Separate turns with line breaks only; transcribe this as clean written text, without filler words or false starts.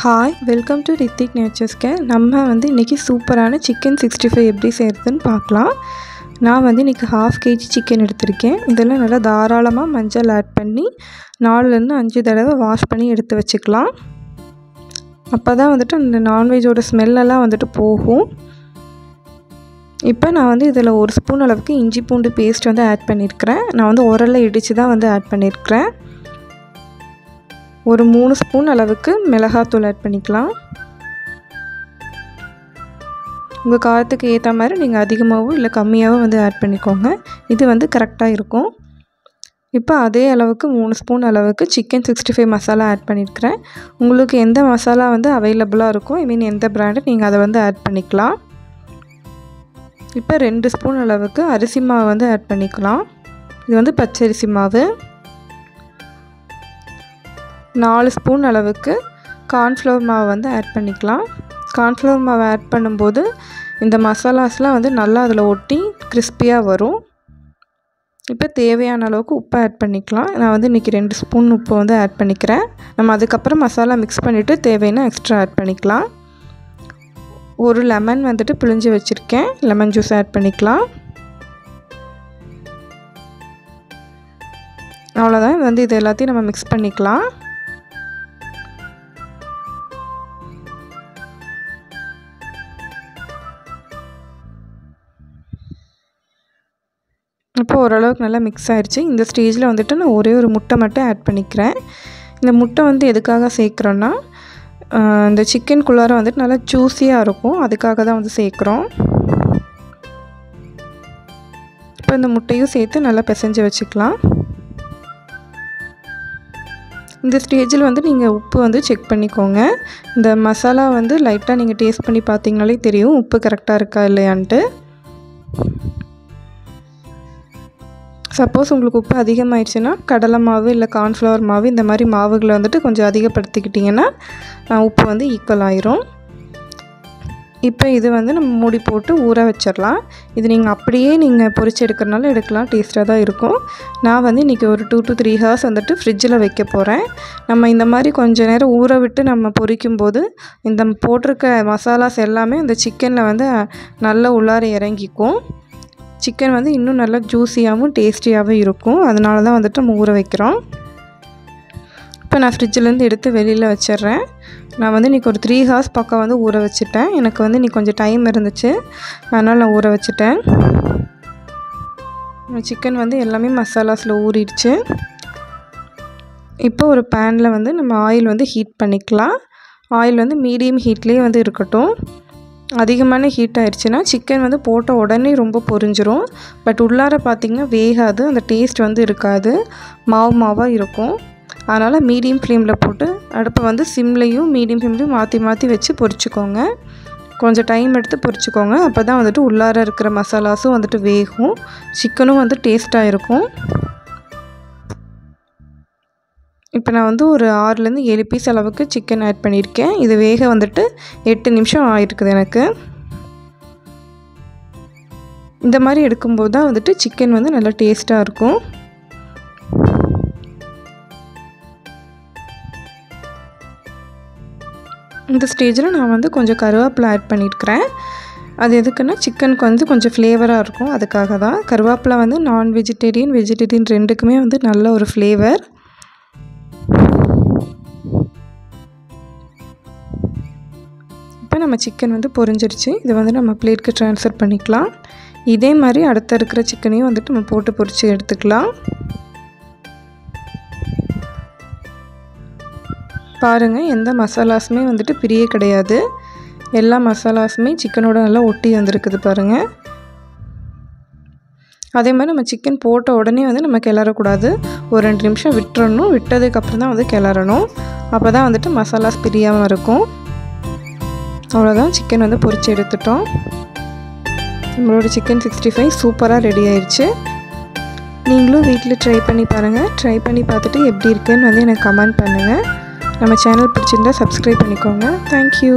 Hi welcome to Rithik nature's care. நம்ம இன்றைக்கி சூப்பரான சிக்கன் 65 எப்படி செய்கிறதுன்னு பார்க்கலாம். நான் இன்றைக்கி 1/2 kg சிக்கன் எடுத்திருக்கேன். இதெல்லாம் நல்லா தாராளமாக மஞ்சள் ஆட் பண்ணி 4-5 தடவை வாஷ் பண்ணி எடுத்து வச்சுக்கலாம். அப்போ தான் அந்த நான்வெஜ்ஜோட ஸ்மெல்லெல்லாம் போகும். இப்போ நான் இதில் 1 ஸ்பூன் அளவுக்கு இஞ்சி பூண்டு பேஸ்ட் ஆட் பண்ணியிருக்கிறேன். நான் உரலில் இடித்து தான் ஆட் பண்ணியிருக்கிறேன். ஒரு 3 ஸ்பூன் அளவுக்கு மிளகாத்தூள் ஆட் பண்ணிக்கலாம். உங்கள் காரத்துக்கு ஏற்ற மாதிரி நீங்கள் அதிகமாகவோ இல்லை கம்மியாகவோ ஆட் பண்ணிக்கோங்க. இது கரெக்டாக இருக்கும். இப்போ அதே அளவுக்கு 3 ஸ்பூன் அளவுக்கு சிக்கன் 65 மசாலா ஆட் பண்ணியிருக்கிறேன். உங்களுக்கு எந்த மசாலா அவைலபிளாக இருக்கும், எந்த பிராண்டு நீங்கள் அதை ஆட் பண்ணிக்கலாம். இப்போ 2 ஸ்பூன் அளவுக்கு அரிசி மாவு ஆட் பண்ணிக்கலாம். இது பச்சரிசி மாவு. 4 ஸ்பூன் அளவுக்கு கார்ன்ஃப்ளவர் மாவு ஆட் பண்ணிக்கலாம். கார்ன்ஃப்ளவர் மாவு ஆட் பண்ணும்போது இந்த மசாலாஸ்லாம் நல்லா அதில் ஒட்டி கிறிஸ்பியாக வரும். இப்போ தேவையான அளவுக்கு உப்பு ஆட் பண்ணிக்கலாம். நான் இன்றைக்கி 2 ஸ்பூன் உப்பு ஆட் பண்ணிக்கிறேன். நம்ம அதுக்கப்புறம் மசாலா மிக்ஸ் பண்ணிவிட்டு தேவைன்னா எக்ஸ்ட்ரா ஆட் பண்ணிக்கலாம். ஒரு லெமன் பிழிஞ்சு வச்சுருக்கேன். லெமன் ஜூஸ் ஆட் பண்ணிக்கலாம். அவ்வளோதான். இது எல்லாத்தையும் நம்ம மிக்ஸ் பண்ணிக்கலாம். இப்போ ஓரளவுக்கு நல்லா மிக்ஸ் ஆகிடுச்சு. இந்த ஸ்டேஜில் நான் ஒரே ஒரு முட்டை மட்டும் ஆட் பண்ணிக்கிறேன். இந்த முட்டை எதுக்காக சேர்க்குறோன்னா இந்த சிக்கனுக்குள்ளார நல்லா ஜூஸியாக இருக்கும், அதுக்காக தான் சேர்க்குறோம். இப்போ இந்த முட்டையும் சேர்த்து நல்லா பிசைஞ்சு வச்சுக்கலாம். இந்த ஸ்டேஜில் நீங்கள் உப்பு செக் பண்ணிக்கோங்க. இந்த மசாலா லைட்டாக நீங்கள் டேஸ்ட் பண்ணி பார்த்தீங்கனாலே தெரியும் உப்பு கரெக்டாக இருக்கா இல்லையான்ட்டு. சப்போஸ் உங்களுக்கு உப்பு அதிகமாகிடுச்சுன்னா கடலை மாவு இல்லை கார்ன்ஃப்ளவர் மாவு இந்த மாதிரி மாவுகளை கொஞ்சம் அதிகப்படுத்திக்கிட்டிங்கன்னா உப்பு ஈக்குவல் ஆயிரும். இப்போ இது நம்ம மூடி போட்டு ஊற வச்சிடலாம். இது நீங்கள் அப்படியே நீங்கள் பொரிச்சு எடுக்கிறனால எடுக்கலாம், டேஸ்ட்டாக தான் இருக்கும். நான் இன்றைக்கி ஒரு 2 to 3 hours ஃப்ரிட்ஜில் வைக்க போகிறேன். நம்ம இந்த மாதிரி கொஞ்சம் நேரம் ஊற விட்டு நம்ம பொரிக்கும்போது இந்த போட்டிருக்க மசாலாஸ் எல்லாமே இந்த சிக்கனில் நல்லா உள்ளார இறங்கிக்கும். சிக்கன் இன்னும் நல்லா ஜூஸியாகவும் டேஸ்டியாகவும் இருக்கும். அதனால தான் நம்ம ஊற வைக்கிறோம். இப்போ நான் ஃப்ரிட்ஜிலேருந்து எடுத்து வெளியில் வச்சிட்றேன். நான் இன்றைக்கி ஒரு 3 hours பக்கம் ஊற வச்சுட்டேன். எனக்கு இன்றைக்கி கொஞ்சம் டைம் இருந்துச்சு, அதனால் நான் ஊற வச்சுட்டேன். சிக்கன் எல்லாமே மசாலாஸில் ஊறிடுச்சு. இப்போ ஒரு பேனில் நம்ம ஆயில் ஹீட் பண்ணிக்கலாம். ஆயில் மீடியம் ஹீட்லேயே இருக்கட்டும். அதிகமான ஹீட் ஆயிடுச்சுன்னா சிக்கன் போட்ட உடனே ரொம்ப பொரிஞ்சிரும். பட் உள்ளார பார்த்திங்கன்னா வேகாது, அந்த டேஸ்ட் இருக்காது, மாவாக இருக்கும். அதனால் மீடியம் ஃப்ளேமில் போட்டு அடுப்பை சிம்லேயும் மீடியம் ஃப்ளேம்லேயும் மாற்றி வச்சு பொரிச்சுக்கோங்க. கொஞ்சம் டைம் எடுத்து பொரிச்சுக்கோங்க. அப்போ தான் உள்ளார இருக்கிற மசாலாஸும் வேகும், சிக்கனும் டேஸ்ட்டாக இருக்கும். இப்போ நான் ஒரு 6-7 பீஸ் அளவுக்கு சிக்கன் ஆட் பண்ணியிருக்கேன். இது வேக 8 நிமிஷம் ஆகிருக்குது எனக்கு. இந்த மாதிரி எடுக்கும்போது தான் சிக்கன் நல்லா டேஸ்ட்டாக இருக்கும். இந்த ஸ்டேஜில் நான் கொஞ்சம் கருவேப்பிலை ஆட் பண்ணியிருக்கிறேன். அது எதுக்குன்னா சிக்கனுக்கு கொஞ்சம் ஃப்ளேவராக இருக்கும், அதுக்காக தான். கருவேப்பிலை நான் வெஜிடேரியன் வெஜிடேரியன் ரெண்டுக்குமே நல்ல ஒரு ஃப்ளேவர். இப்போ நம்ம சிக்கன் பொரிஞ்சிருச்சு. இதை நம்ம பிளேட்க்கு ட்ரான்ஸ்ஃபர் பண்ணிக்கலாம். இதே மாதிரி அடுத்த இருக்கிற சிக்கனையும் நம்ம போட்டு பொரித்து எடுத்துக்கலாம். பாருங்கள், எந்த மசாலாஸுமே பிரியே கிடையாது. எல்லா மசாலாஸுமே சிக்கனோட நல்லா ஒட்டி வந்திருக்குது பாருங்கள். அதே மாதிரி நம்ம சிக்கன் போட்ட உடனே நம்ம கிளறக்கூடாது. ஒரு 2 நிமிஷம் விட்டுறணும். விட்டதுக்கப்புறம் தான் கிளறணும். அப்போ தான் மசாலாஸ் பிரியாமல் இருக்கும். அவ்வளோதான், சிக்கன் பொரித்து எடுத்துட்டோம். நம்மளோட சிக்கன் 65 சூப்பராக ரெடி ஆயிடுச்சு. நீங்களும் வீட்டில் ட்ரை பண்ணி பாருங்கள். ட்ரை பண்ணி பார்த்துட்டு எப்படி இருக்குன்னு எனக்கு கமெண்ட் பண்ணுங்கள். நம்ம சேனல் பிடிச்சிருந்தால் சப்ஸ்கிரைப் பண்ணிக்கோங்க. தேங்க்யூ.